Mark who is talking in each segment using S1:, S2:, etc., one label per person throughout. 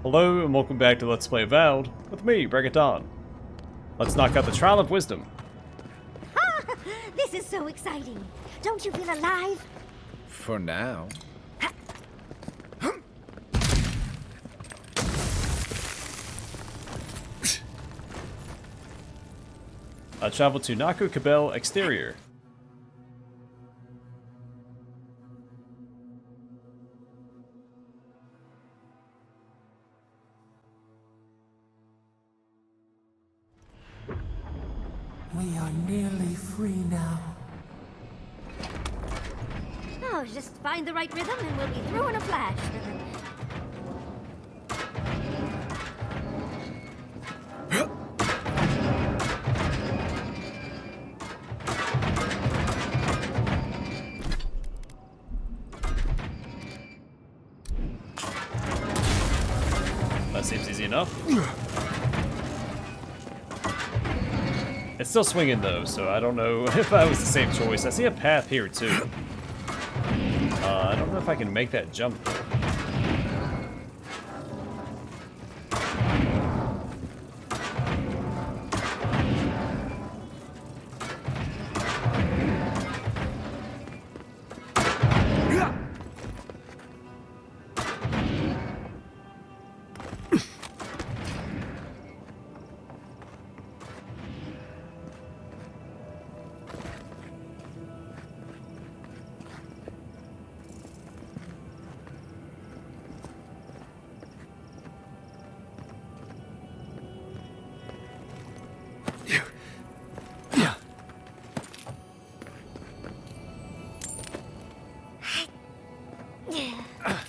S1: Hello and welcome back to Let's Play Avowed with me, BringItDon. Let's knock out the Trial of Wisdom.
S2: This is so exciting. Don't you feel alive?
S3: For now.
S1: Travel to Naku Kubel exterior.
S4: We are nearly free now.
S2: Oh, just find the right rhythm and we'll be through in a flash.
S1: That seems easy enough. It's still swinging though, so I don't know if that was the same choice. I see a path here too. I don't know if I can make that jump though.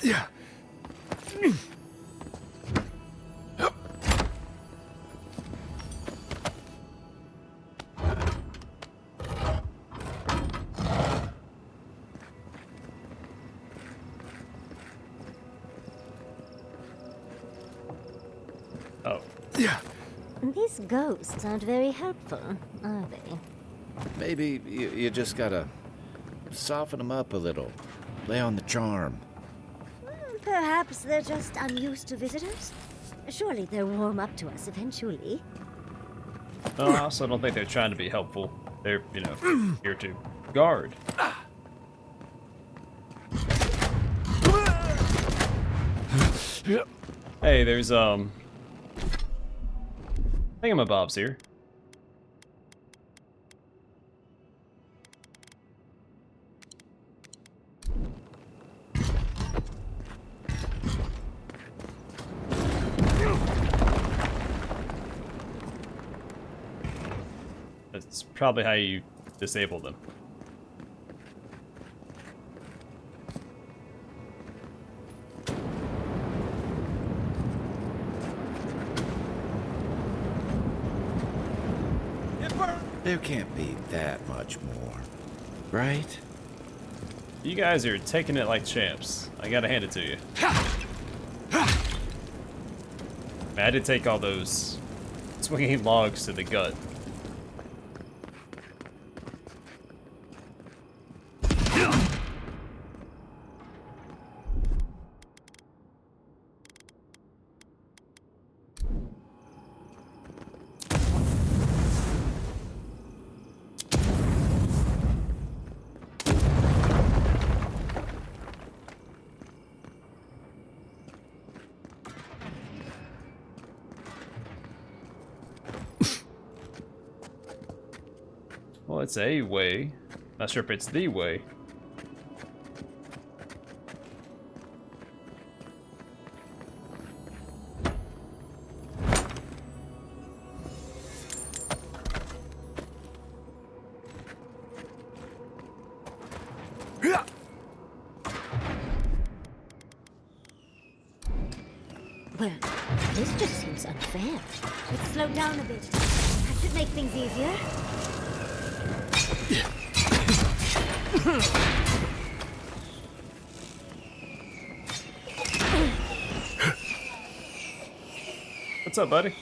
S3: Yeah.
S1: Oh.
S3: Yeah.
S2: These ghosts aren't very helpful, are they?
S3: Maybe you just gotta soften them up a little. Play on the charm.
S2: Perhaps they're just unused to visitors. Surely they'll warm up to us eventually.
S1: I also don't think they're trying to be helpful. They're, you know, here to guard. Hey, there's thingamabobs here. That's probably how you disable them.
S3: There can't be that much more, right?
S1: You guys are taking it like champs. I gotta hand it to you. I had to take all those swinging logs to the gut. Well, it's a way. Not sure if it's the way.
S2: Well, this just seems unfair. Let's slow down a bit. That should make things easier.
S1: What's up, buddy?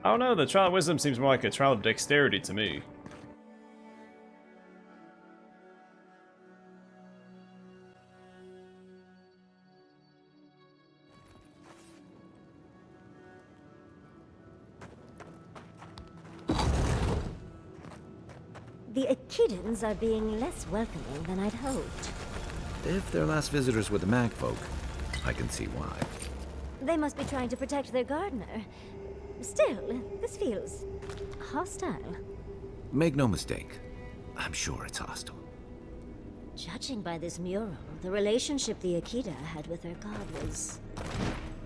S1: I don't know, the trial of wisdom seems more like a trial of dexterity to me.
S2: The Echidans are being less welcoming than I'd hoped.
S3: If they're last visitors with the mag folk, I can see why.
S2: They must be trying to protect their gardener. Still, this feels hostile.
S3: Make no mistake, I'm sure it's hostile.
S2: Judging by this mural, the relationship the Akita had with her god was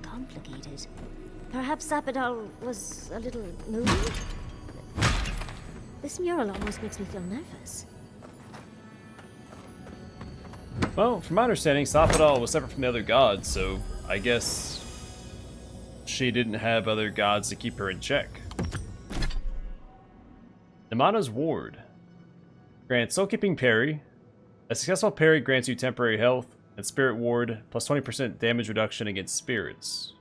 S2: complicated. Perhaps Sapidal was a little moody? This mural almost makes me feel nervous.
S1: Well, from my understanding, Sapidal was separate from the other gods, so I guess she didn't have other gods to keep her in check. Namana's Ward. Grants soul-keeping parry. A successful parry grants you temporary health, and Spirit Ward plus 20% damage reduction against spirits.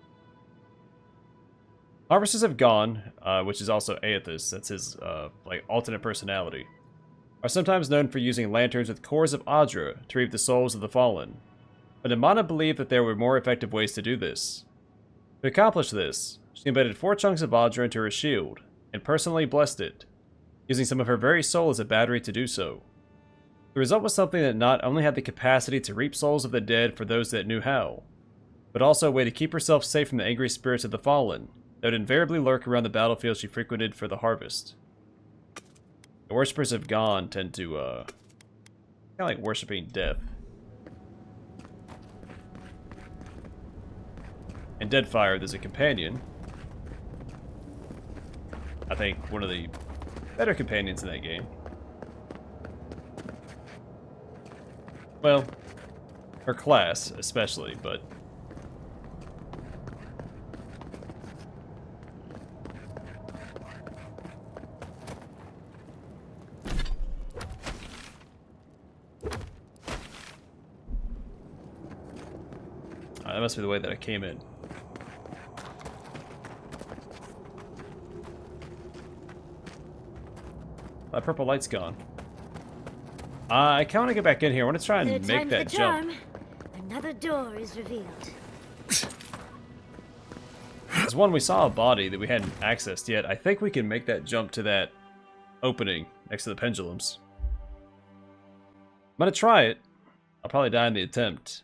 S1: Harvesters of Gone, which is also Aethys, that's his like alternate personality, are sometimes known for using lanterns with cores of Adra to reap the souls of the fallen. But Namana believed that there were more effective ways to do this. To accomplish this, she embedded 4 chunks of Adra into her shield, and personally blessed it, using some of her very soul as a battery to do so. The result was something that not only had the capacity to reap souls of the dead for those that knew how, but also a way to keep herself safe from the angry spirits of the fallen that would invariably lurk around the battlefield she frequented for the harvest. The worshippers of Gone tend to, kind of like worshipping death. In Deadfire, there's a companion. I think one of the better companions in that game. Well, her class, especially, but... that must be the way that I came in. That purple light's gone. I kind of want to get back in here. I want to try and
S2: Third
S1: make
S2: time's
S1: that
S2: the
S1: jump.
S2: charm. Another door is revealed.
S1: There's one we saw a body that we hadn't accessed yet. I think we can make that jump to that opening next to the pendulums. I'm gonna try it. I'll probably die in the attempt.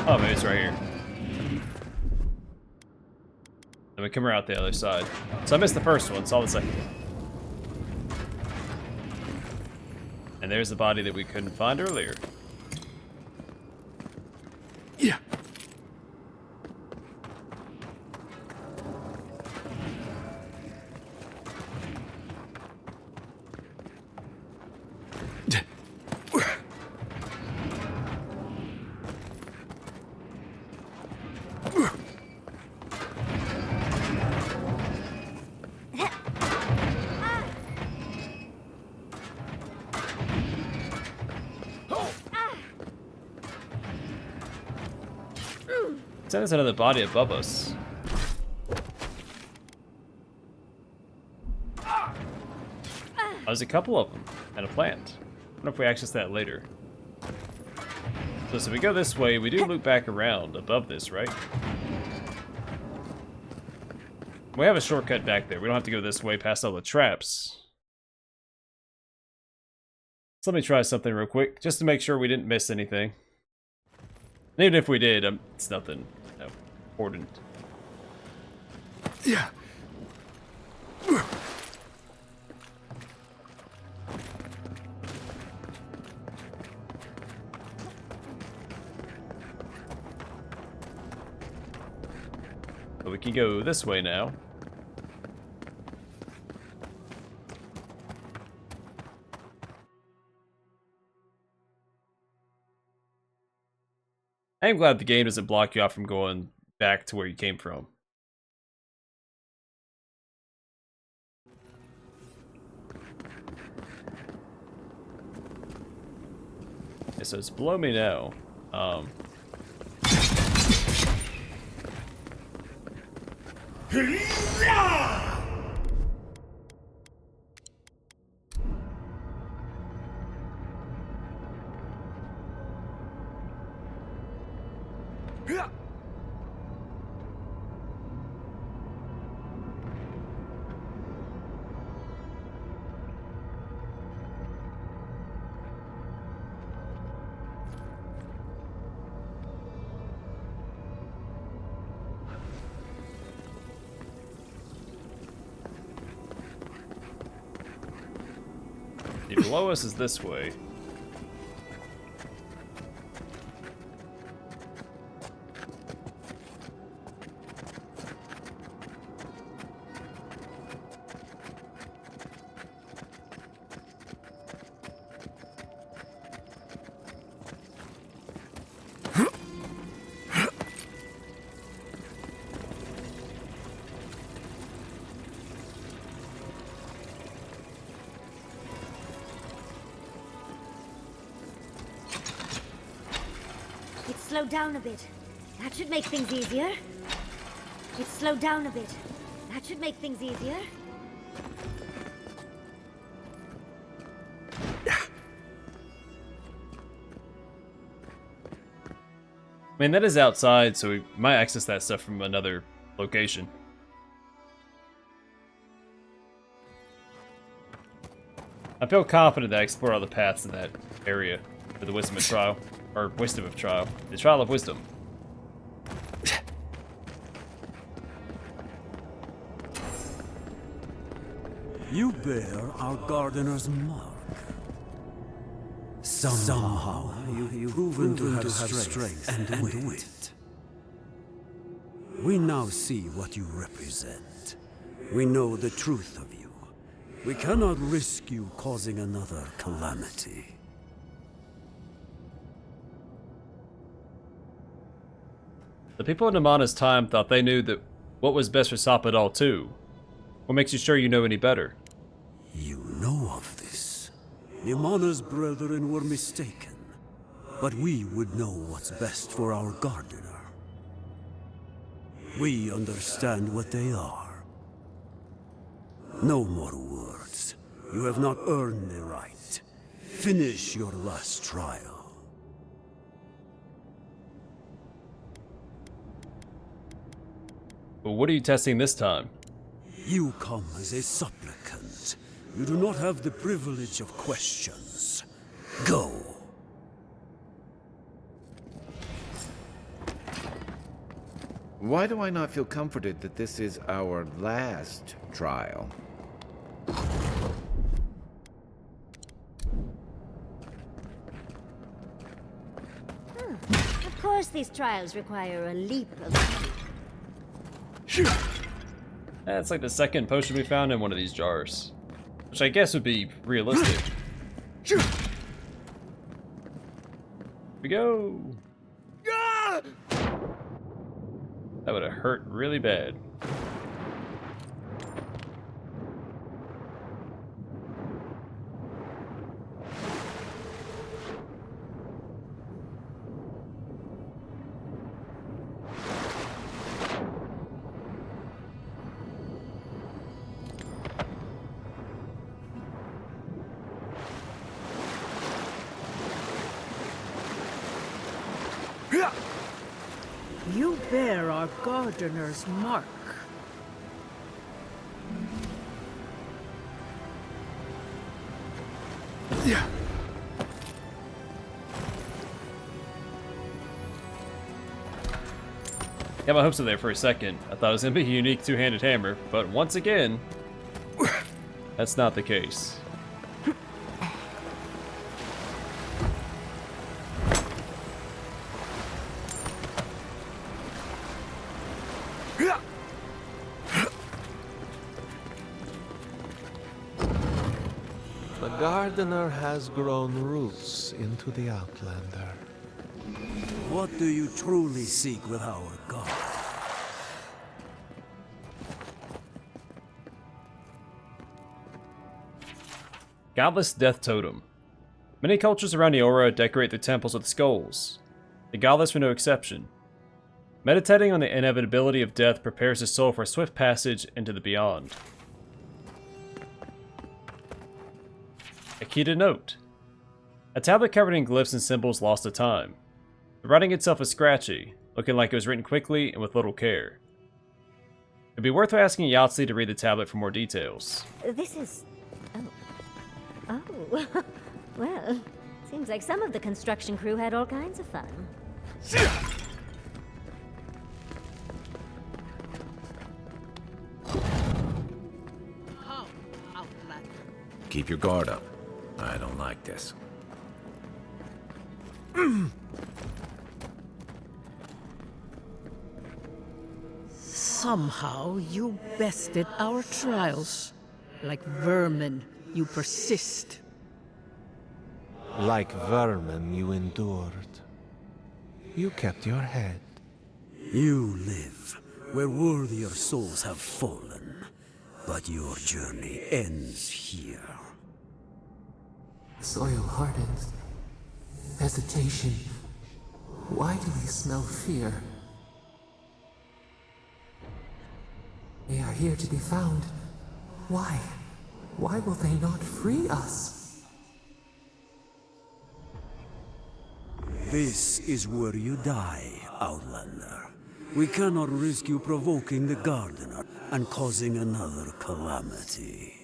S1: Oh, maybe it's right here. Then we come around the other side. So I missed the first one, saw the second one. And there's the body that we couldn't find earlier.
S3: Yeah.
S1: There's another body above us. There's a couple of them, and a plant. I wonder if we access that later. So if we go this way, we do loop back around above this, right? We have a shortcut back there. We don't have to go this way past all the traps. So let me try something real quick, just to make sure we didn't miss anything. And even if we did, it's nothing important.
S3: Yeah.
S1: But we can go this way now. I am glad the game doesn't block you off from going back to where you came from. Okay, so it's below me now. The below us is this way.
S2: It's slowed down a bit. That should make things easier. It's slowed down a bit. That should make things easier.
S1: I mean, that is outside, so we might access that stuff from another location. I feel confident that I explored all the paths in that area for the Wisdom of Trial. Or Wisdom of Trial. The Trial of Wisdom.
S5: You bear our gardener's mark. Somehow you've proven to have strength and wit. We now see what you represent. We know the truth of you. We cannot risk you causing another calamity.
S1: The people in Amana's time thought they knew that what was best for Sapadal too. What makes you sure you know any better?
S5: You know of this. Nimana's brethren were mistaken, but we would know what's best for our gardener. We understand what they are. No more words. You have not earned the right. Finish your last trial.
S1: But what are you testing this time?
S5: You come as a supplicant. You do not have the privilege of questions. Go.
S3: Why do I not feel comforted that this is our last trial?
S2: Of course these trials require a leap of faith.
S1: That's like the second potion we found in one of these jars. Which I guess would be realistic. Here we go. That would have hurt really bad.
S6: You bear our gardener's mark.
S1: Got my hopes up there for a second. I thought it was gonna be a unique two-handed hammer, but once again, that's not the case.
S7: The gardener has grown roots into the Outlander.
S5: What do you truly seek with our god?
S1: Godless Death Totem. Many cultures around Eora decorate their temples with skulls. The godless were no exception. Meditating on the inevitability of death prepares the soul for a swift passage into the beyond. Akita Note. A tablet covered in glyphs and symbols lost to time. The writing itself is scratchy, looking like it was written quickly and with little care. It'd be worth asking Yahtzee to read the tablet for more details.
S2: This is... Oh. Oh. Well, seems like some of the construction crew had all kinds of fun.
S6: How, Outlander?
S3: Keep your guard up. I don't like this.
S6: Somehow you bested our trials. Like vermin, you persist.
S4: Like vermin, you endured. You kept your head.
S5: You live where worthier souls have fallen, but your journey ends here.
S4: Soil hardens. Hesitation. Why do we smell fear? They are here to be found. Why? Why will they not free us?
S5: This is where you die, Outlander. We cannot risk you provoking the Gardener and causing another calamity.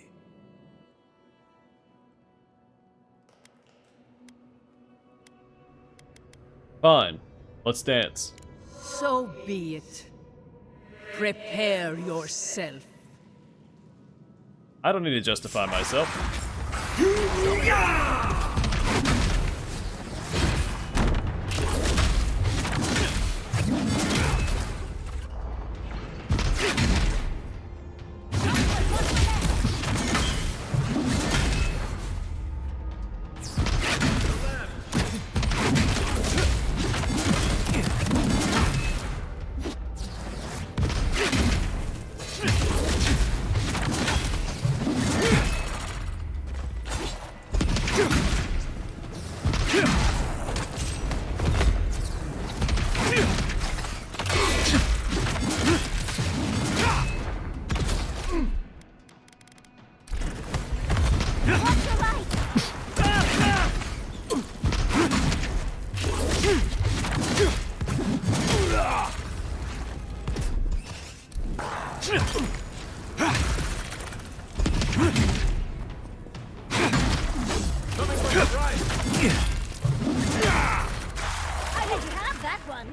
S1: Fine, let's dance.
S6: So be it. Prepare yourself.
S1: I don't need to justify myself.
S2: I let you have that one.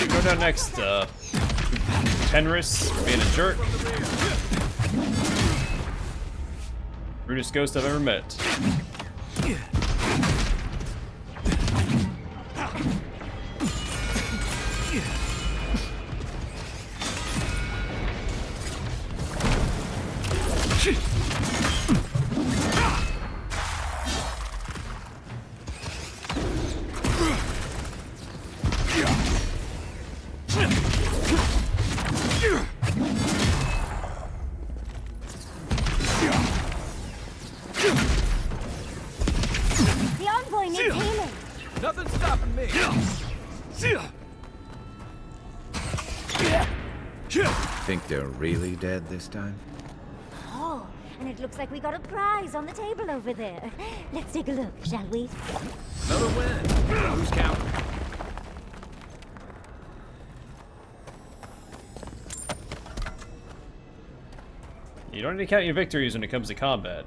S1: Go down next, Tenris, being a jerk. Rudest ghost I've ever met.
S2: The envoy needs healing.
S3: Nothing's stopping me. Think they're really dead this time?
S2: Oh, and it looks like we got a prize on the table over there. Let's take a look, shall we?
S3: Another win. Who's counting?
S1: You don't need to count your victories when it comes to combat.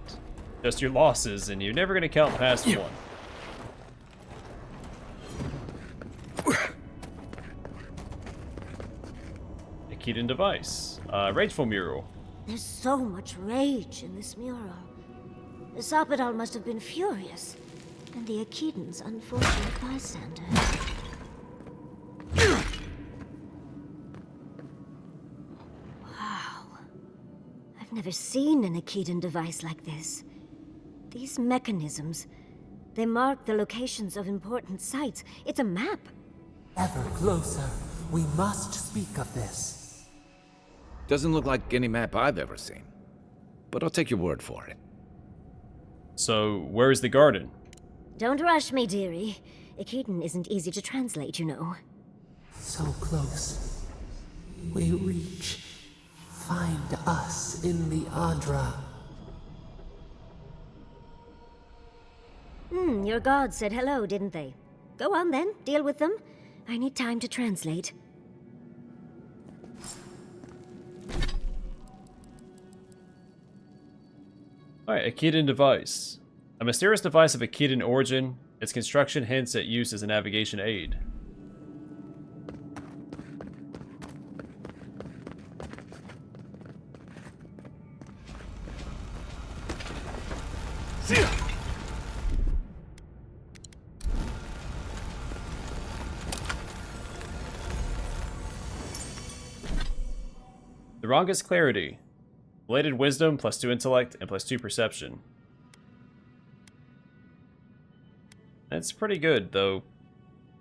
S1: Just your losses, and you're never going to count past one. Akita device. Rageful mural.
S2: There's so much rage in this mural. Sapidal must have been furious, and the Akidans unfortunate bystander. Wow. I've never seen an Akidan device like this. These mechanisms, they mark the locations of important sites. It's a map.
S4: Ever closer. We must speak of this.
S3: Doesn't look like any map I've ever seen. But I'll take your word for it.
S1: So, where is the garden?
S2: Don't rush me, dearie. Akidan isn't easy to translate, you know.
S4: So close. We reach. Find us in the Adra.
S2: Your gods said hello, didn't they? Go on then, deal with them. I need time to translate.
S1: Alright, Akidan device. A mysterious device of Akidan origin. Its construction hints at use as a navigation aid. The Ranga's clarity. Bladed wisdom, +2 intellect, and +2 perception. That's pretty good, though.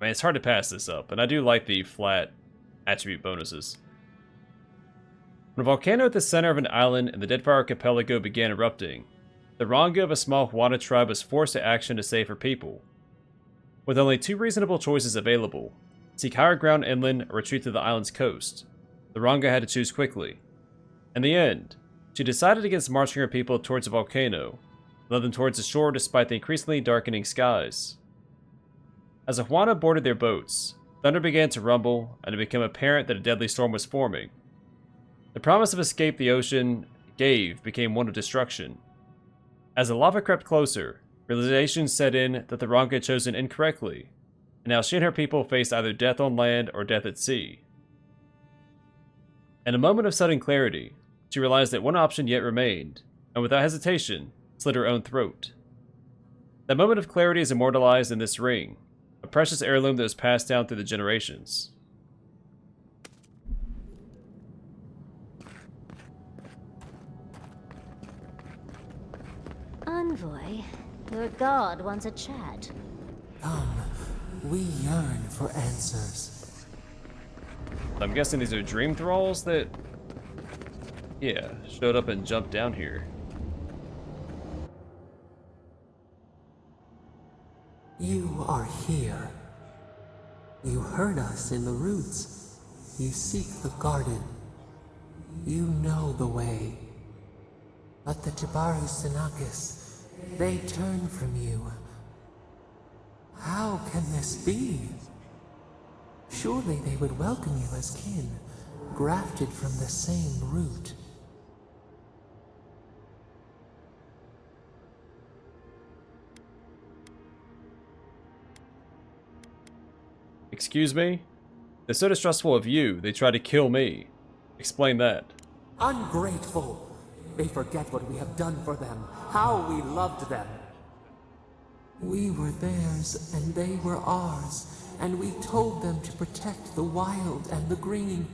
S1: I mean, it's hard to pass this up, and I do like the flat attribute bonuses. When a volcano at the center of an island in the Deadfire Archipelago began erupting, the Ranga of a small Huana tribe was forced to action to save her people. With only 2 reasonable choices available, seek higher ground inland or retreat to the island's coast, the Ranga had to choose quickly. In the end, she decided against marching her people towards the volcano, and led them towards the shore despite the increasingly darkening skies. As the Huana boarded their boats, thunder began to rumble, and it became apparent that a deadly storm was forming. The promise of escape the ocean gave became one of destruction. As the lava crept closer, realization set in that the Ranga had chosen incorrectly, and now she and her people faced either death on land or death at sea. In a moment of sudden clarity, she realized that one option yet remained, and without hesitation, slit her own throat. That moment of clarity is immortalized in this ring, a precious heirloom that was passed down through the generations.
S2: Envoy, your god wants a chat.
S4: Come, we yearn for answers.
S1: I'm guessing these are dream thralls that, showed up and jumped down here.
S4: You are here. You heard us in the roots. You seek the garden. You know the way. But the Tibaru Sinakis, they turn from you. How can this be? Surely they would welcome you as kin, grafted from the same root.
S1: Excuse me? They're so distrustful of you, they try to kill me. Explain that.
S4: Ungrateful! They forget what we have done for them, how we loved them. We were theirs, and they were ours, and we told them to protect the wild and the green.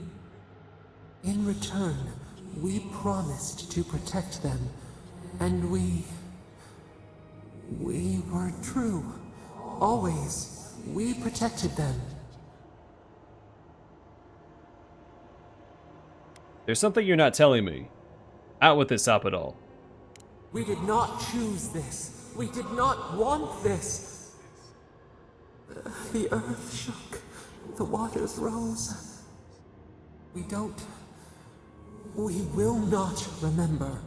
S4: In return, we promised to protect them, and we were true. Always. We protected them.
S1: There's something you're not telling me. Out with this Sapidal.
S4: We did not choose this. We did not want this. The earth shook. The waters rose. We will not remember.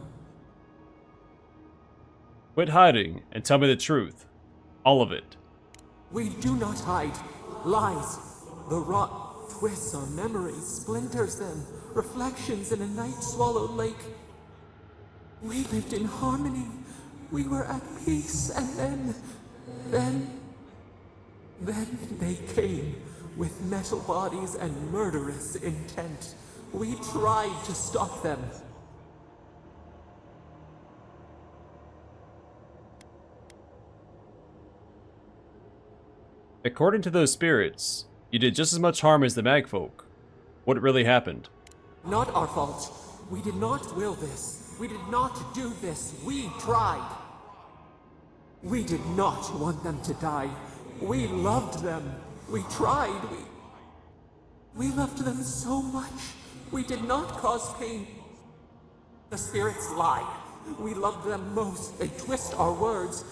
S1: Quit hiding and tell me the truth. All of it.
S4: We do not hide. Lies. The rot twists our memories, splinters them, reflections in a night-swallowed lake. We lived in harmony. We were at peace, and then they came with metal bodies and murderous intent. We tried to stop them.
S1: According to those spirits, you did just as much harm as the magfolk. What really happened?
S4: Not our fault. We did not will this. We did not do this. We tried. We did not want them to die. We loved them. We tried. We loved them so much. We did not cause pain. The spirits lie. We love them most. They twist our words.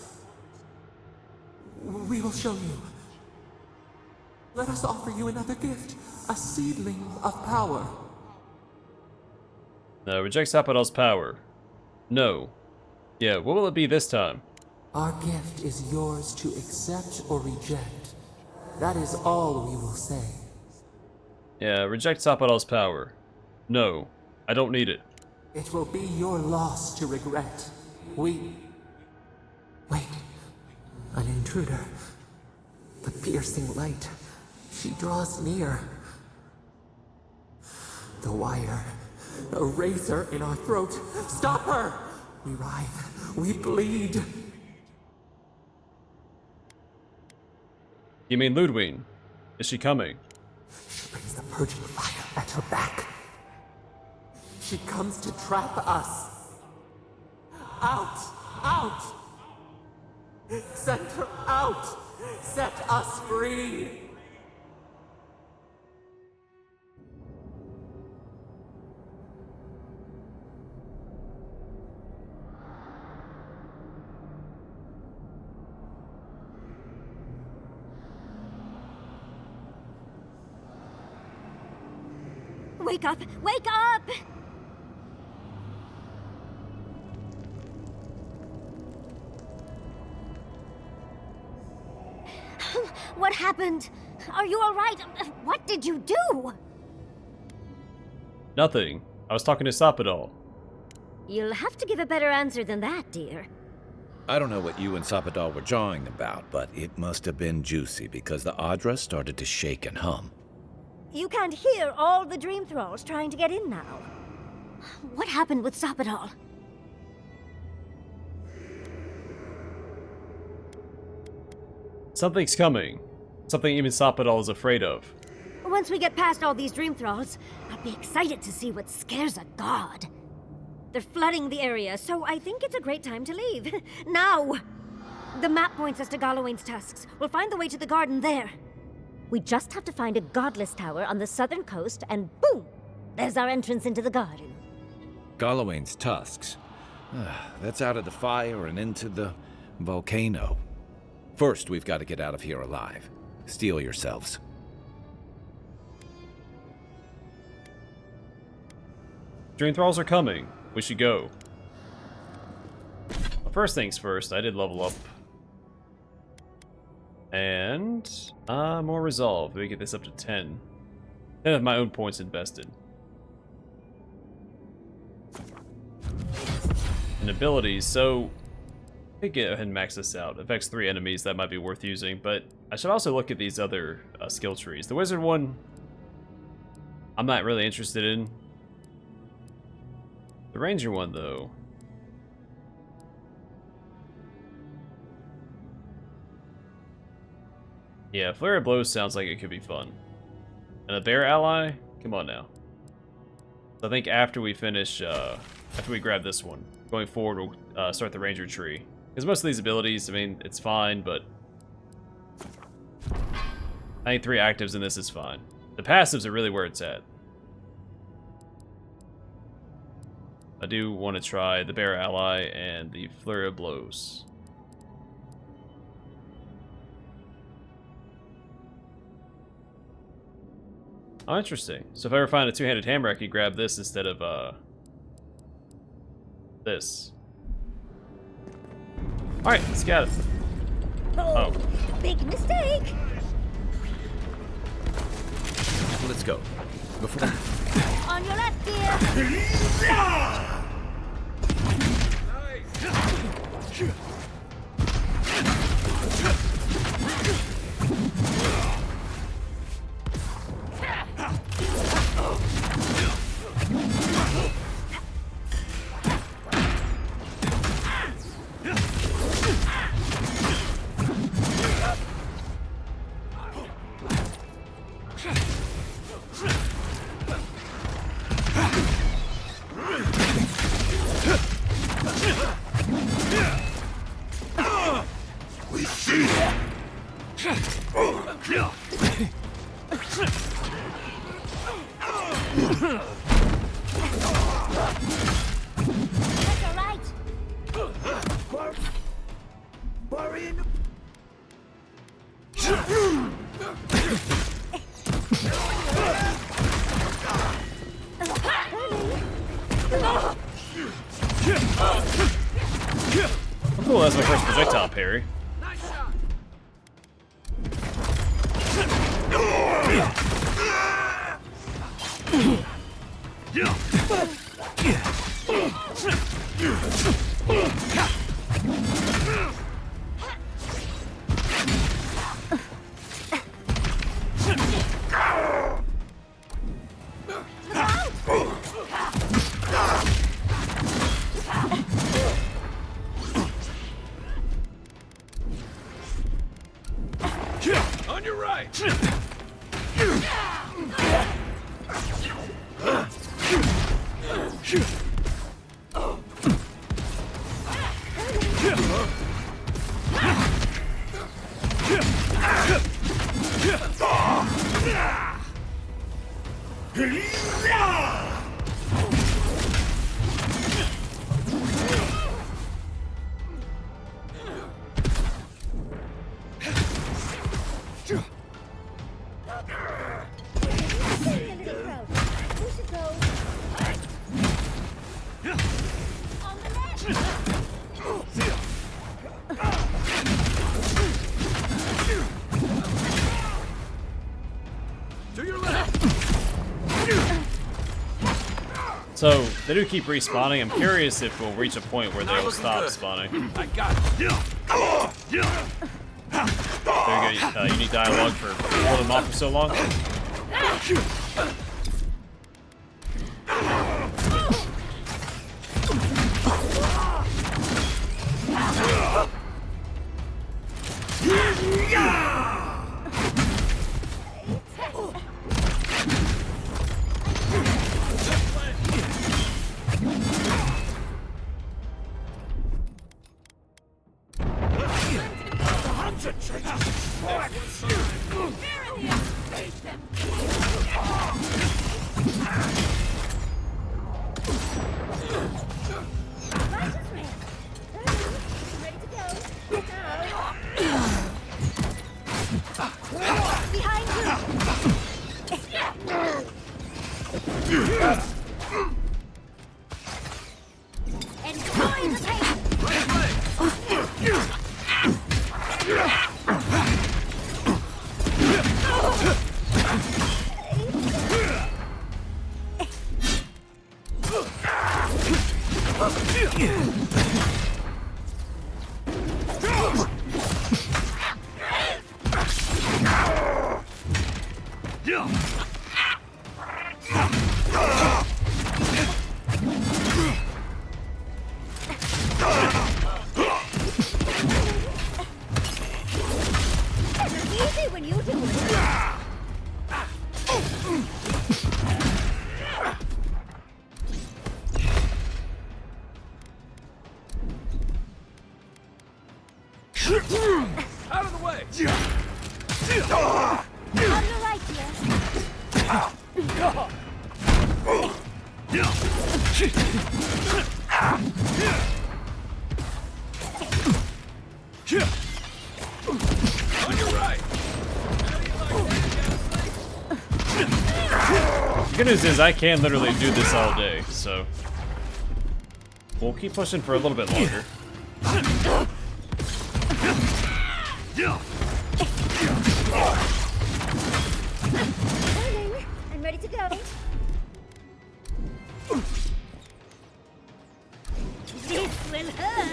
S4: We will show you. Let us offer you another gift. A seedling of power.
S1: No, reject Sapodal's power. No. Yeah, what will it be this time?
S4: Our gift is yours to accept or reject. That is all we will say.
S1: Yeah, reject Sapodal's power. No, I don't need it.
S4: It will be your loss to regret. Wait, an intruder. The piercing light. She draws near. The wire. A razor in our throat. Stop her! We writhe. We bleed.
S1: You mean Ludwig? Is she coming?
S4: She brings the purging fire at her back. She comes to trap us. Out! Out! Send her out! Set us free!
S2: Wake up! Wake up! What happened? Are you all right? What did you do?
S1: Nothing. I was talking to Sapodal.
S2: You'll have to give a better answer than that, dear.
S3: I don't know what you and Sapodal were jawing about, but it must have been juicy because the Adra started to shake and hum.
S2: You can't hear all the dream thralls trying to get in now. What happened with Sapodal?
S1: Something's coming. Something even Sapodal is afraid of.
S2: Once we get past all these dream thralls, I'll be excited to see what scares a god. They're flooding the area, so I think it's a great time to leave. Now! The map points us to Galawain's tusks. We'll find the way to the garden there. We just have to find a godless tower on the southern coast, and boom! There's our entrance into the garden.
S3: Galawain's tusks. That's out of the fire and into the volcano. First, we've got to get out of here alive. Steel yourselves.
S1: Dream thralls are coming. We should go. Well, first things first, I did level up. And more resolve. Let me get this up to 10. 10 of my own points invested. And abilities, so I could go ahead and max this out. Affects 3 enemies, that might be worth using, but I should also look at these other skill trees. The wizard one, I'm not really interested in. The ranger one, though. Yeah, Flare of Blows sounds like it could be fun. And a bear ally? Come on now. So I think after we finish, after we grab this one, going forward, we'll start the ranger tree. Because most of these abilities, I mean, it's fine, but I think 3 actives in this is fine. The passives are really where it's at. I do want to try the bear ally and the flurry of blows. Oh, interesting. So if I ever find a 2-handed hammer, I could grab this instead of, this. Alright, let's get it. Oh.
S2: Big mistake!
S3: Let's go. Before...
S2: On your left, dear! That's all right.
S1: Oh, cool, that's my first projectile parry.
S3: On your right!
S1: So, they do keep respawning. I'm curious if we'll reach a point where they'll stop spawning.
S3: I got it.
S1: There you go. Unique dialogue for holding them off for so long.
S2: Easy when you do it.
S3: Out of the way!
S2: On the right here.
S3: On your right!
S1: The good news is I can literally do this all day, so we'll keep pushing for a little bit longer.
S2: Darling, I'm ready to go. This will hurt.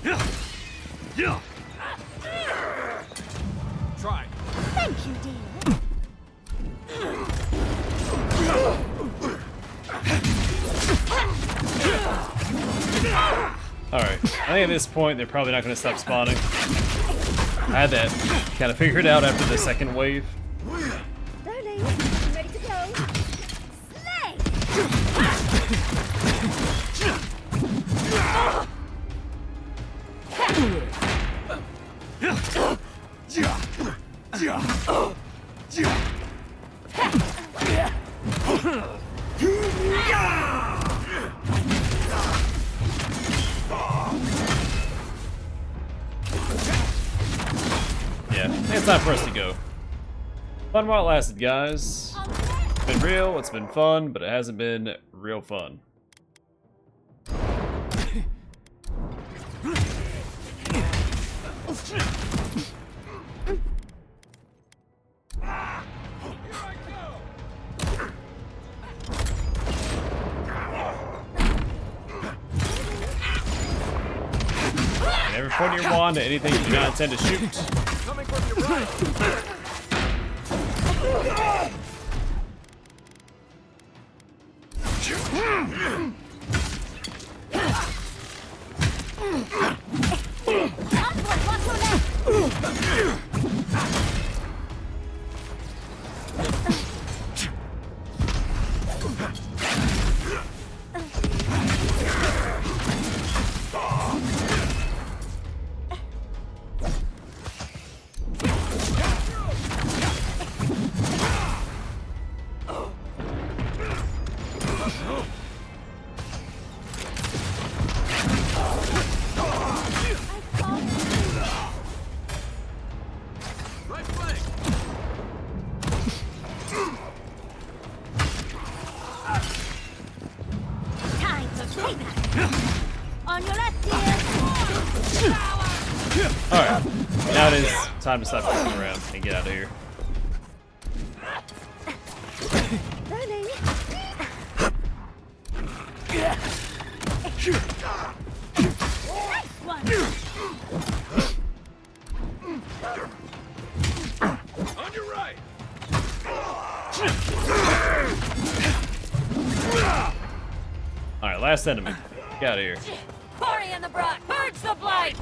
S3: Try.
S2: Thank you, dear.
S1: Alright, I think at this point they're probably not going to stop spawning. I had that kind of figured out after the second wave.
S2: Darling, I'm ready to go. Slay!
S1: Yeah, I think it's time for us to go. Fun while it lasted, guys. It's been real, it's been fun, but it hasn't been real fun. Never point your wand at anything you do not intend to shoot.
S3: Coming from your right. Right flank.
S2: Time for payback. On your left, dear.
S1: Alright, now it is time to stop running around and get out of here.
S2: Darling. Nice one.
S3: On your right.
S1: Alright, last enemy. Get out of here.
S2: Quarry in the brook. Purge the blight.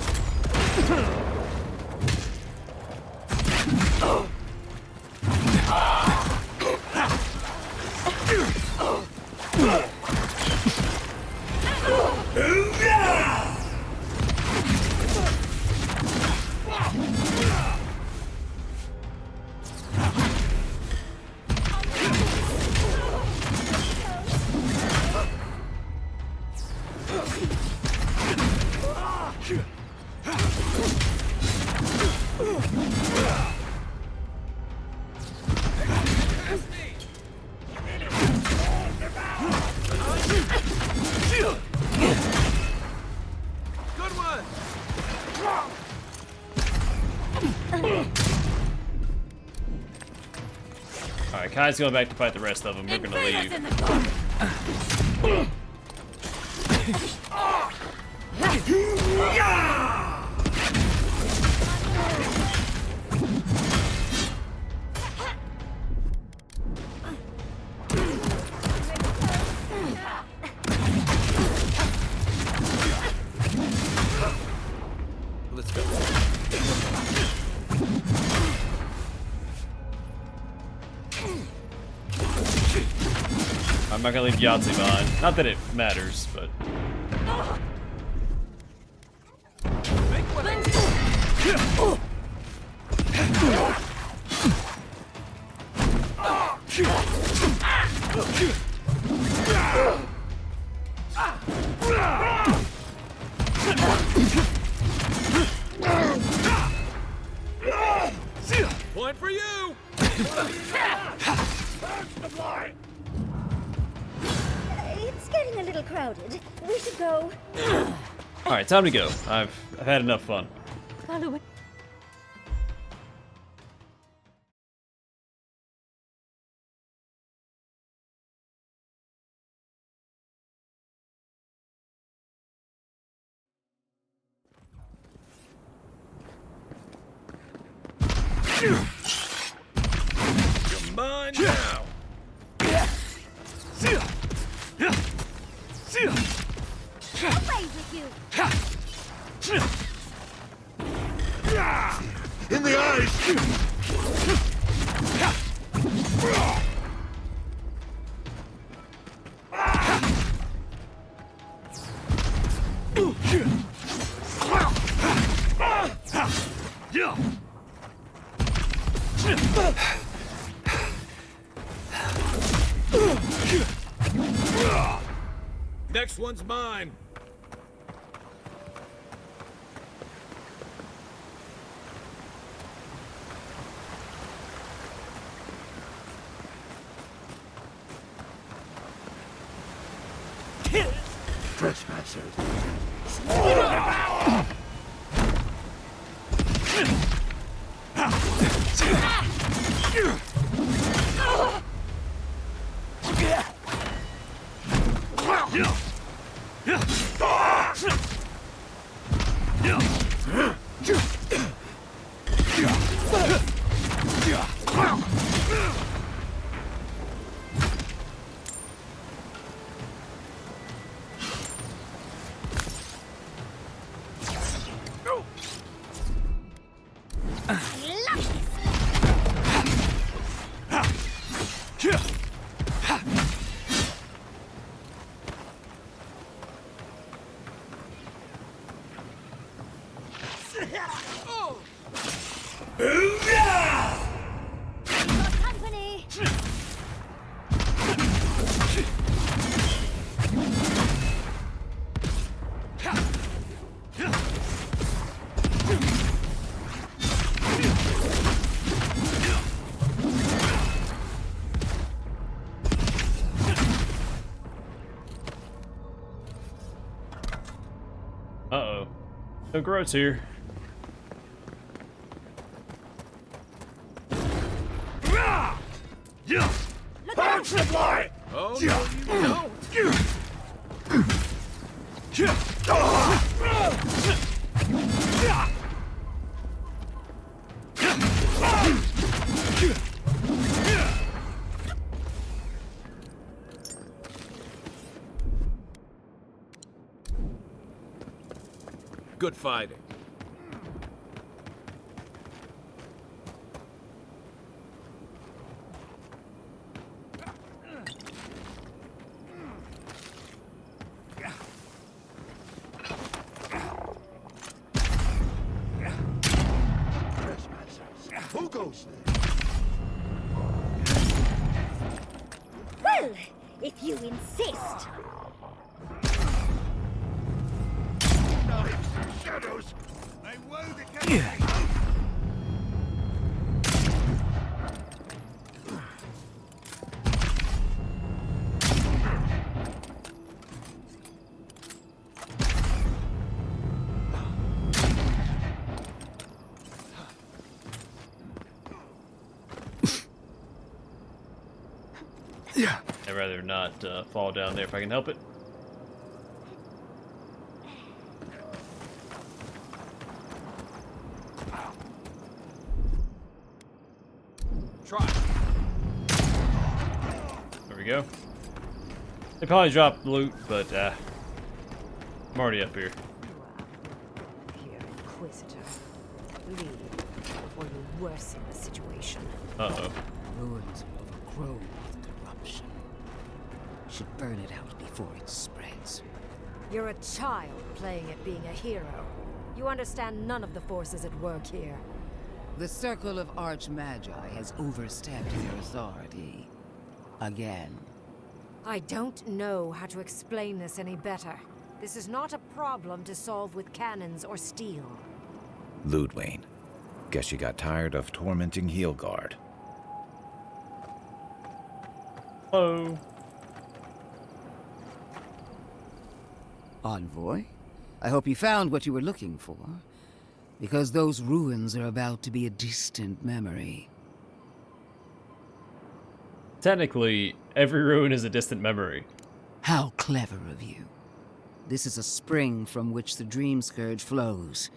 S3: Good one.
S1: Alright, Kai's going back to fight the rest of them. We're gonna leave.
S3: Let's go.
S1: I'm not gonna leave Yahtzee behind. Not that it matters, but
S3: Make one. Point for you.
S2: It's getting a little crowded. We should go.
S1: alright, time to go. I've had enough fun.
S2: Follow it.
S3: You're mine now.
S2: Away with you!
S7: In the eyes!
S3: Next one's mine.
S7: Trespassers.
S2: Company!
S1: Uh-oh. No growths here.
S2: Look out!
S7: Supply!
S3: Oh, no, you don't. Good fighting.
S7: Trespassers. Who goes there?
S2: Well, if you insist.
S7: Knives and shadows. I woe the
S1: I'd rather not fall down there if I can help it.
S3: Try.
S1: There we go. They probably dropped loot, but I'm already up here.
S8: Here, Inquisitor. Leave before you worsen the situation.
S1: Uh-oh.
S8: Ruins are overgrown with corruption. Should burn it out before it spreads.
S9: You're a child playing at being a hero. You understand none of the forces at work here.
S8: The Circle of Archmagi has overstepped their authority. Again.
S9: I don't know how to explain this any better. This is not a problem to solve with cannons or steel.
S3: Ludwig. Guess you got tired of tormenting Heelguard.
S1: Hello.
S8: Envoy, I hope you found what you were looking for. Because those ruins are about to be a distant memory.
S1: Technically, every ruin is a distant memory.
S8: How clever of you. This is a spring from which the Dream Scourge flows,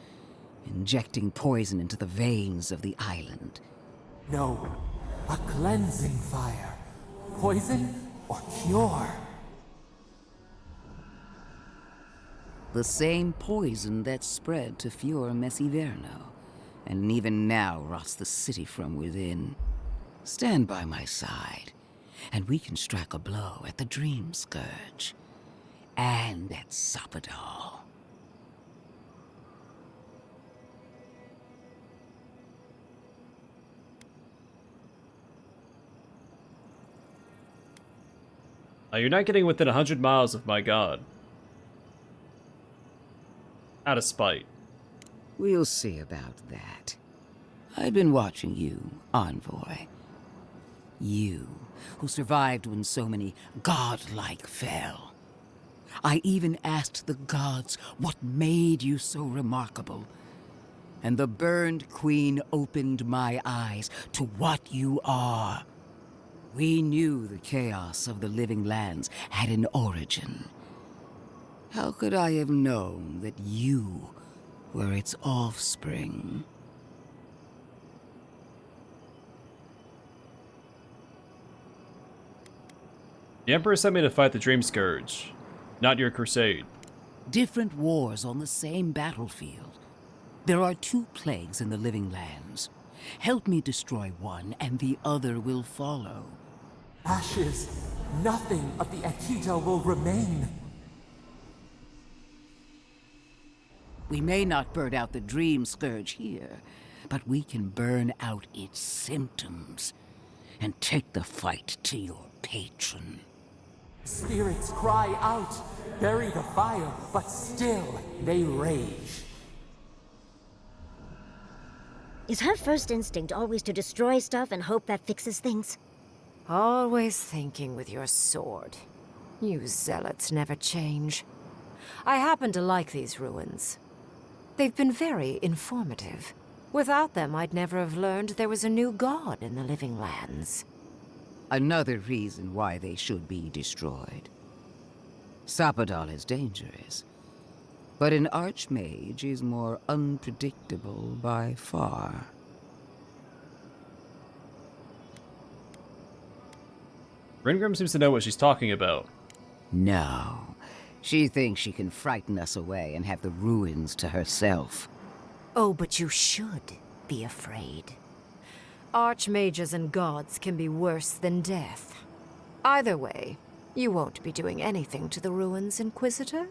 S8: injecting poison into the veins of the island.
S4: No, a cleansing fire. Poison or cure?
S8: The same poison that spread to Fior Messiverno, and even now rots the city from within. Stand by my side, and we can strike a blow at the Dream Scourge. And at Sappadal.
S1: You're not getting within 100 miles of my god. Out of spite.
S8: We'll see about that. I've been watching you, Envoy. You, who survived when so many godlike fell. I even asked the gods what made you so remarkable. And the burned queen opened my eyes to what you are. We knew the chaos of the living lands had an origin. How could I have known that you were its offspring?
S1: The Emperor sent me to fight the Dream Scourge, not your crusade.
S8: Different wars on the same battlefield. There are two plagues in the living lands. Help me destroy one, and the other will follow.
S4: Ashes. Nothing of the Akita will remain.
S8: We may not burn out the Dream Scourge here, but we can burn out its symptoms and take the fight to your patron.
S4: Spirits cry out, bury the fire, but still they rage.
S2: Is her first instinct always to destroy stuff and hope that fixes things?
S9: Always thinking with your sword. You zealots never change. I happen to like these ruins. They've been very informative. Without them, I'd never have learned there was a new god in the living lands.
S8: Another reason why they should be destroyed. Sappadal is dangerous, but an archmage is more unpredictable by far.
S1: Ringrim seems to know what she's talking about.
S8: No. She thinks she can frighten us away and have the ruins to herself.
S9: Oh, but you should be afraid. Archmages and gods can be worse than death. Either way, you won't be doing anything to the ruins, Inquisitor.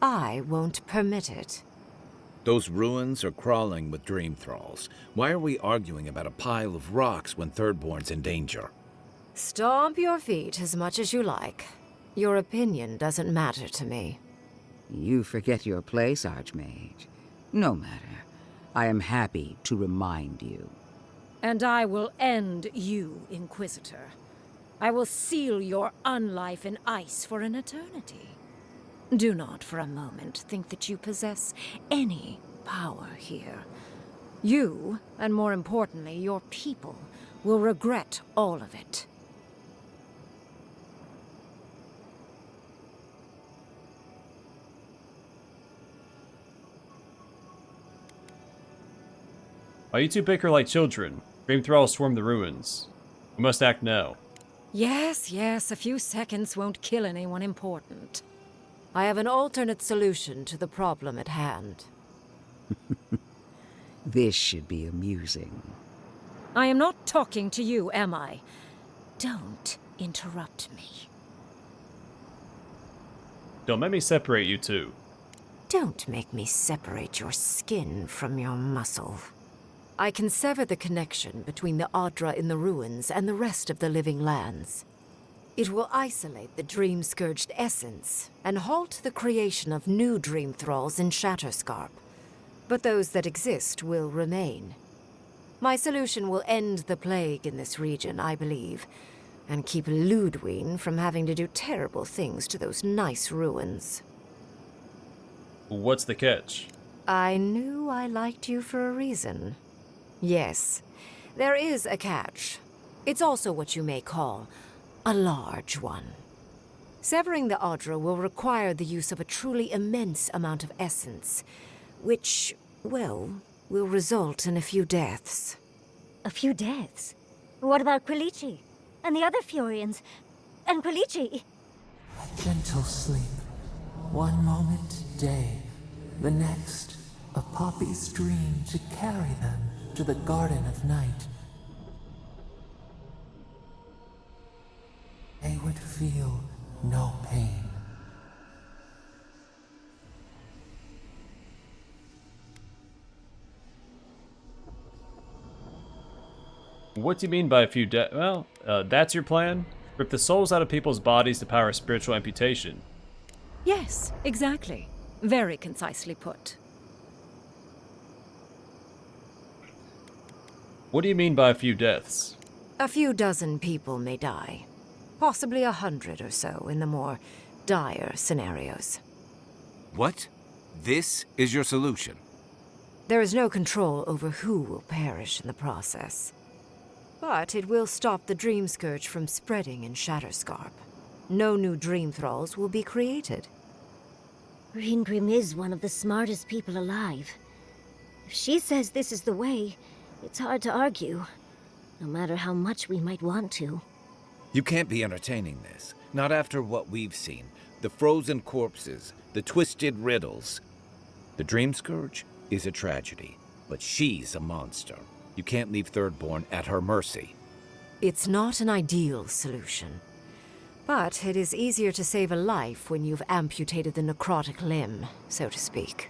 S9: I won't permit it.
S3: Those ruins are crawling with dream thralls. Why are we arguing about a pile of rocks when Thirdborn's in danger?
S9: Stomp your feet as much as you like. Your opinion doesn't matter to me.
S8: You forget your place, Archmage. No matter. I am happy to remind you.
S6: And I will end you, Inquisitor. I will seal your unlife in ice for an eternity. Do not for a moment think that you possess any power here. You, and more importantly, your people, will regret all of it.
S1: Why you two bicker like children? Dream thralls swarm the ruins. We must act now.
S6: Yes, yes, a few seconds won't kill anyone important.
S9: I have an alternate solution to the problem at hand.
S8: This should be amusing.
S6: I am not talking to you, am I? Don't interrupt me.
S1: Don't let me separate you two.
S9: Don't make me separate your skin from your muscle. I can sever the connection between the Adra in the ruins and the rest of the living lands. It will isolate the dream-scourged essence and halt the creation of new dream thralls in Shatterscarp. But those that exist will remain. My solution will end the plague in this region, I believe, and keep Ludwine from having to do terrible things to those nice ruins.
S1: What's the catch?
S9: I knew I liked you for a reason. Yes, there is a catch. It's also what you may call a large one. Severing the Adra will require the use of a truly immense amount of essence, which, well, will result in a few deaths.
S2: A few deaths? What about Quilichi? And the other Furians? And Quilichi?
S4: A gentle sleep. One moment day, the next, a poppy's dream to carry them to the Garden of Night. They would feel no pain.
S1: What do you mean by a few well, that's your plan? Rip the souls out of people's bodies to power spiritual amputation.
S6: Yes, exactly. Very concisely put.
S1: What do you mean by a few deaths?
S9: A few dozen people may die. Possibly 100 or so in the more dire scenarios.
S3: What? This is your solution?
S9: There is no control over who will perish in the process. But it will stop the Dream Scourge from spreading in Shatterscarp. No new Dream Thralls will be created.
S2: Green Grim is one of the smartest people alive. If she says this is the way, it's hard to argue. No matter how much we might want to.
S3: You can't be entertaining this. Not after what we've seen. The frozen corpses, the twisted riddles. The Dream Scourge is a tragedy, but she's a monster. You can't leave Thirdborn at her mercy.
S9: It's not an ideal solution. But it is easier to save a life when you've amputated the necrotic limb, so to speak.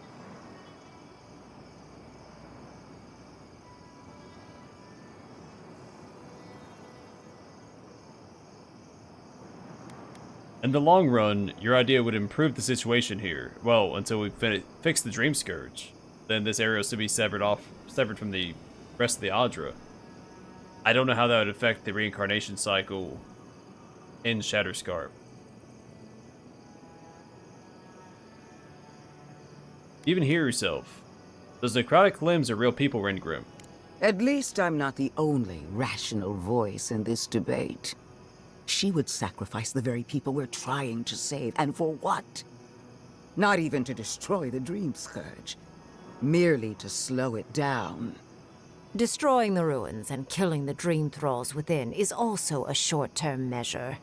S1: In the long run, your idea would improve the situation here. Well, until we fix the Dream Scourge. Then this area is to be severed from the rest of the Adra. I don't know how that would affect the reincarnation cycle in Shatterscarp. Even hear yourself. Those necrotic limbs are real people, Ringrim.
S8: At least I'm not the only rational voice in this debate. She would sacrifice the very people we're trying to save, and for what? Not even to destroy the Dream Scourge. Merely to slow it down.
S9: Destroying the ruins and killing the Dream Thralls within is also a short-term measure.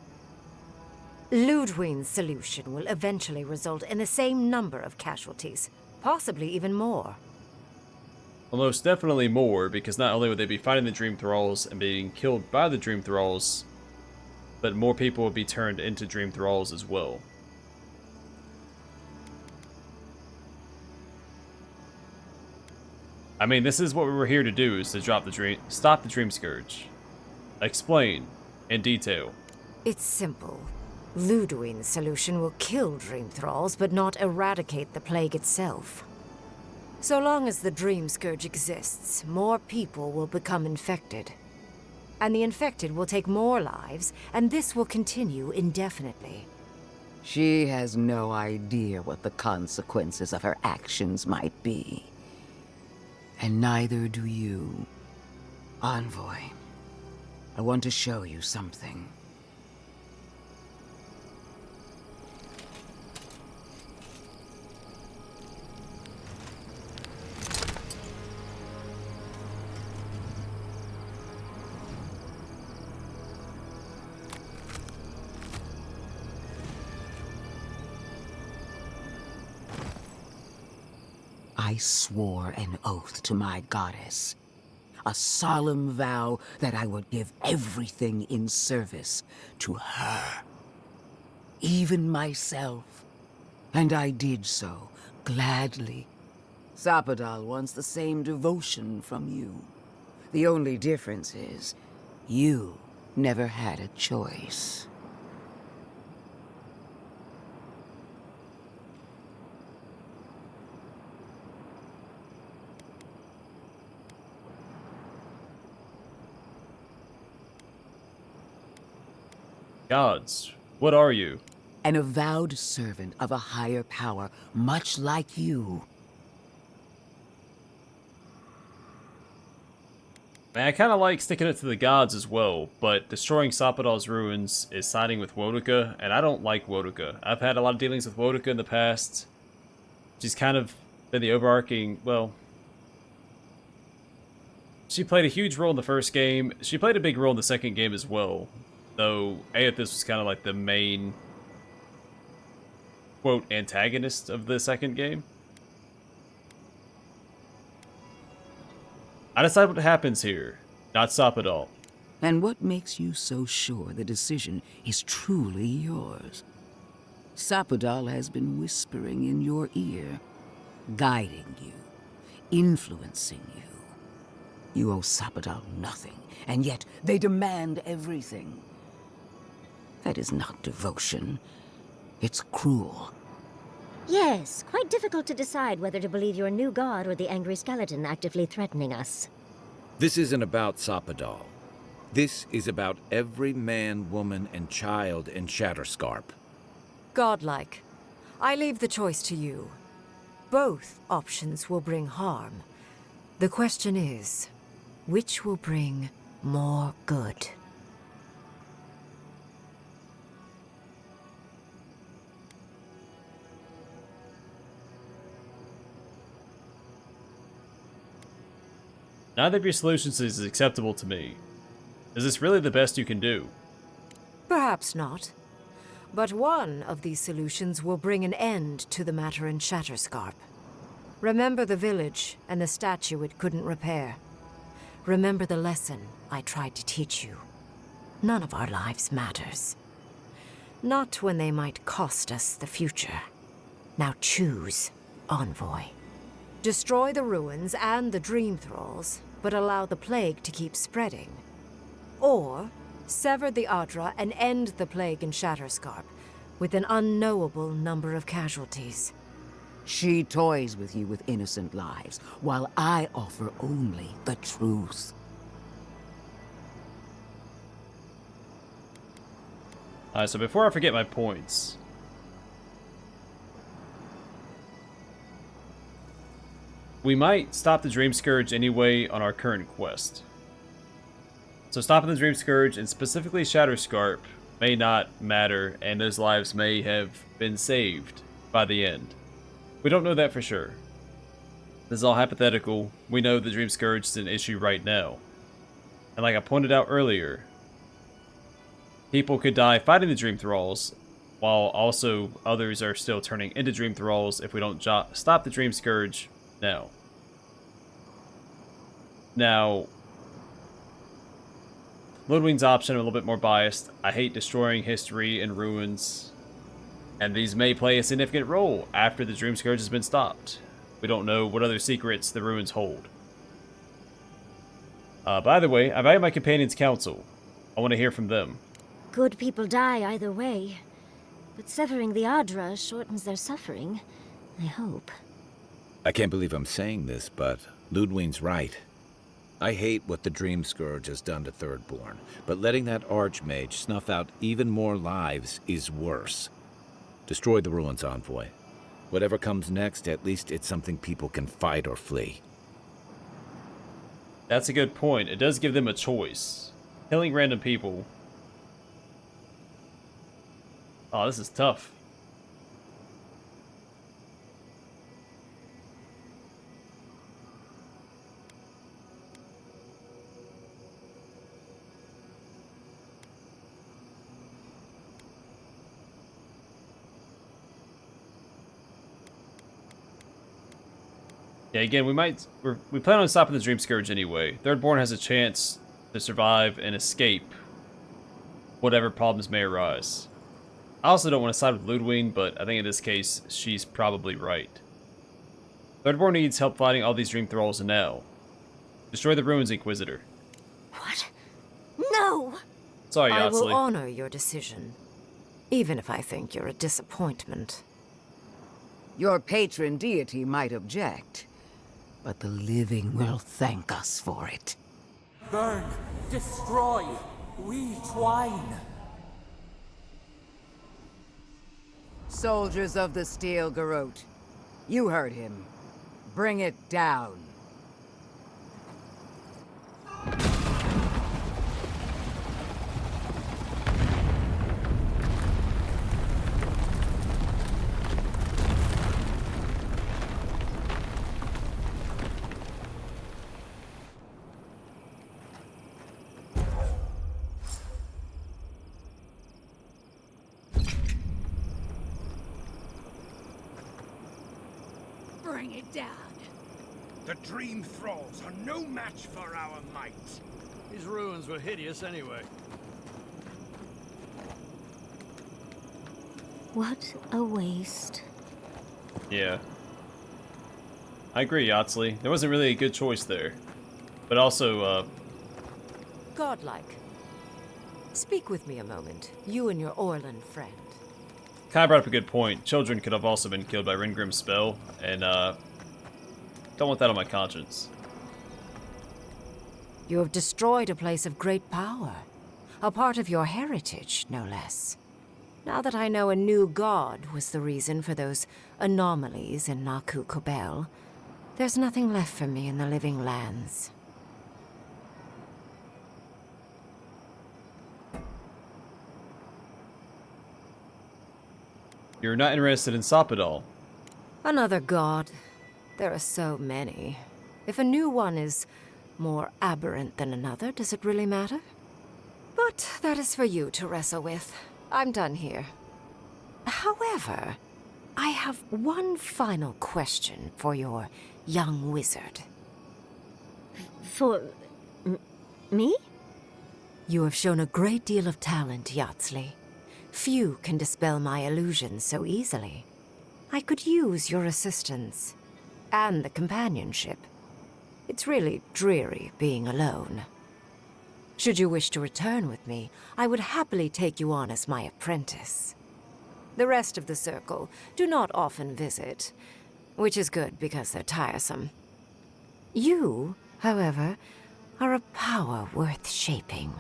S9: Ludwig's solution will eventually result in the same number of casualties, possibly even more.
S1: Well, most definitely more, because not only would they be fighting the Dream Thralls and being killed by the Dream Thralls, but more people would be turned into Dream Thralls as well. I mean, this is what we were here to do, is to stop the Dream Scourge. Explain, in detail.
S9: It's simple. Ludwig's solution will kill Dream Thralls, but not eradicate the plague itself. So long as the Dream Scourge exists, more people will become infected. And the infected will take more lives, and this will continue indefinitely.
S8: She has no idea what the consequences of her actions might be. And neither do you. Envoy, I want to show you something. I swore an oath to my goddess. A solemn vow that I would give everything in service to her. Even myself. And I did so, gladly. Sapadal wants the same devotion from you. The only difference is, you never had a choice.
S1: Gods, what are you?
S8: An avowed servant of a higher power, much like you.
S1: Man, I kind of like sticking it to the gods as well, but destroying Sapadal's ruins is siding with Woduka, and I don't like Woduka. I've had a lot of dealings with Woduka in the past. She's kind of been the overarching, well, she played a huge role in the first game. She played a big role in the second game as well, though Aethys was kind of like the main, quote, antagonist of the second game. I decide what happens here, not stop it all.
S8: And what makes you so sure the decision is truly yours? Sapodal has been whispering in your ear, guiding you, influencing you. You owe Sapodal nothing, and yet they demand everything. That is not devotion. It's cruel.
S2: Yes, quite difficult to decide whether to believe your new god or the angry skeleton actively threatening us.
S3: This isn't about Sapodal. This is about every man, woman, and child in Shatterscarp.
S9: Godlike. I leave the choice to you. Both options will bring harm. The question is, which will bring more good?
S1: Neither of your solutions is acceptable to me. Is this really the best you can do?
S9: Perhaps not. But one of these solutions will bring an end to the matter in Shatterscarp. Remember the village and the statue it couldn't repair. Remember the lesson I tried to teach you. None of our lives matters. Not when they might cost us the future. Now choose, Envoy. Destroy the ruins and the Dream Thralls, but allow the plague to keep spreading. Or sever the Adra and end the plague in Shatterscarp, with an unknowable number of casualties.
S8: She toys with you with innocent lives, while I offer only the truth.
S1: Alright, so before I forget my points. We might stop the Dream Scourge anyway on our current quest. So stopping the Dream Scourge, and specifically Shatterscarp, may not matter, and those lives may have been saved by the end. We don't know that for sure. This is all hypothetical. We know the Dream Scourge is an issue right now. And like I pointed out earlier, people could die fighting the Dream Thralls, while also others are still turning into Dream Thralls if we don't stop the Dream Scourge now. Now, Ludwig's option, I'm a little bit more biased. I hate destroying history and ruins, and these may play a significant role after the Dream Scourge has been stopped. We don't know what other secrets the ruins hold. By the way, I value my companion's counsel. I want to hear from them.
S2: Good people die either way, but severing the Adra shortens their suffering, I hope.
S3: I can't believe I'm saying this, but Ludwig's right. I hate what the Dream Scourge has done to Thirdborn, but letting that Archmage snuff out even more lives is worse. Destroy the ruins, Envoy. Whatever comes next, at least it's something people can fight or flee.
S1: That's a good point. It does give them a choice. Killing random people. Oh, this is tough. Yeah, again, we plan on stopping the Dream Scourge anyway. Thirdborn has a chance to survive and escape whatever problems may arise. I also don't want to side with Ludwig, but I think in this case, she's probably right. Thirdborn needs help fighting all these Dream Thralls now. Destroy the ruins, Inquisitor.
S2: What? No!
S1: Sorry,
S9: I will
S1: Yatsley.
S9: honor your decision, even if I think you're a disappointment.
S8: Your patron deity might object, but the living will thank us for it.
S4: Burn, destroy, we twine.
S8: Soldiers of the Steel Garrote, you heard him. Bring it down.
S6: it down.
S7: The dream thralls are no match for our might.
S10: These ruins were hideous anyway.
S2: What a waste.
S1: Yeah. I agree, Yatsley. There wasn't really a good choice there. But also,
S9: Godlike. Speak with me a moment, you and your Orlan friend.
S1: Kai brought up a good point. Children could have also been killed by Ringrim's spell, and, don't want that on my conscience.
S9: You have destroyed a place of great power. A part of your heritage, no less. Now that I know a new god was the reason for those anomalies in Naku Kubel, there's nothing left for me in the living lands.
S1: You're not interested in Soppadal.
S9: Another god. There are so many. If a new one is more aberrant than another, does it really matter? But that is for you to wrestle with. I'm done here. However, I have one final question for your young wizard.
S2: For... me?
S9: You have shown a great deal of talent, Yatsley. Few can dispel my illusions so easily. I could use your assistance. And the companionship. It's really dreary being alone. Should you wish to return with me, I would happily take you on as my apprentice. The rest of the circle do not often visit, which is good because they're tiresome. You, however, are a power worth shaping,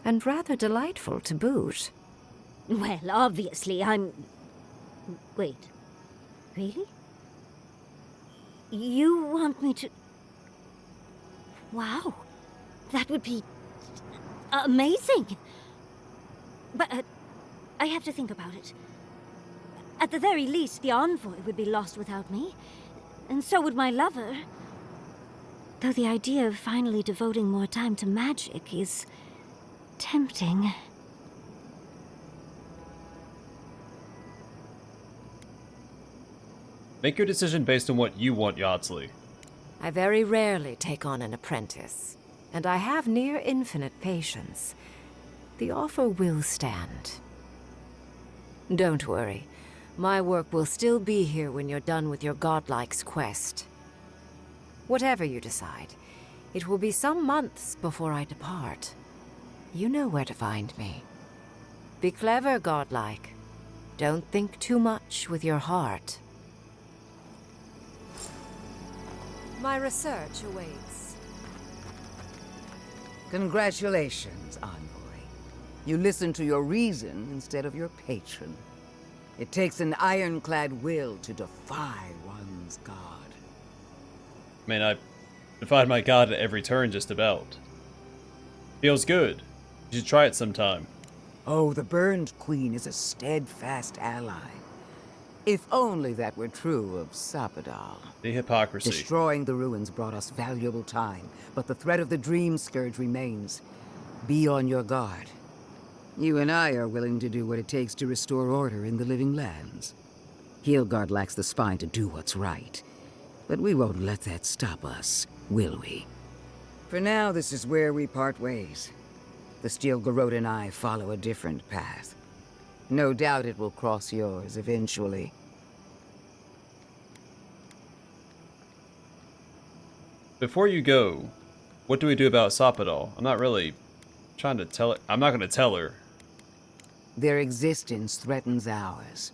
S9: and rather delightful to boot.
S2: Well, obviously, I'm... Wait. Really? You want me to... Wow. That would be... amazing! But, I have to think about it. At the very least, the envoy would be lost without me. And so would my lover. Though the idea of finally devoting more time to magic is... tempting.
S1: Make your decision based on what you want, Yatsley.
S9: I very rarely take on an apprentice, and I have near infinite patience. The offer will stand. Don't worry. My work will still be here when you're done with your godlike's quest. Whatever you decide, it will be some months before I depart. You know where to find me. Be clever, godlike. Don't think too much with your heart. My research awaits.
S8: Congratulations, envoy. You listened to your reason instead of your patron. It takes an ironclad will to defy one's god.
S1: I mean, I defied my god at every turn, just about. Feels good. You should try it sometime.
S8: Oh, the Burned Queen is a steadfast ally. If only that were true of Soppadal.
S1: The hypocrisy.
S8: Destroying the ruins brought us valuable time, but the threat of the Dream Scourge remains. Be on your guard. You and I are willing to do what it takes to restore order in the living lands. Heelgard lacks the spine to do what's right. But we won't let that stop us, will we? For now, this is where we part ways. The Steel Garrote and I follow a different path. No doubt it will cross yours eventually.
S1: Before you go, what do we do about Soppadal? I'm not really trying to tell her. I'm not going to tell her.
S8: Their existence threatens ours.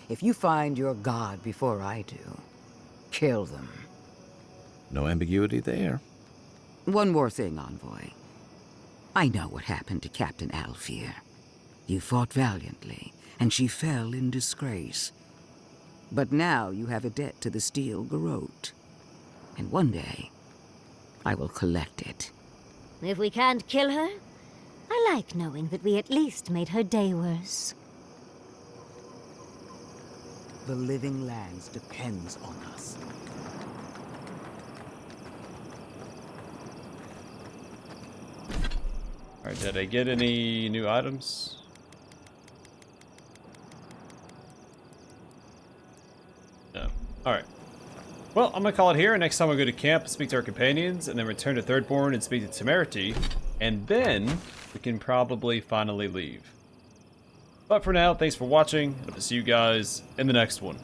S8: If you find your god before I do, kill them.
S3: No ambiguity there.
S8: One more thing, envoy. I know what happened to Captain Alfear. You fought valiantly, and she fell in disgrace. But now you have a debt to the Steel Garrote. And one day, I will collect it.
S2: If we can't kill her, I like knowing that we at least made her day worse.
S8: The living lands depends on us.
S1: Alright, did I get any new items? No. Alright. Well, I'm gonna call it here. Next time we'll go to camp and speak to our companions, and then return to Thirdborn and speak to Temerity, and then we can probably finally leave. But for now, thanks for watching. Hope to see you guys in the next one.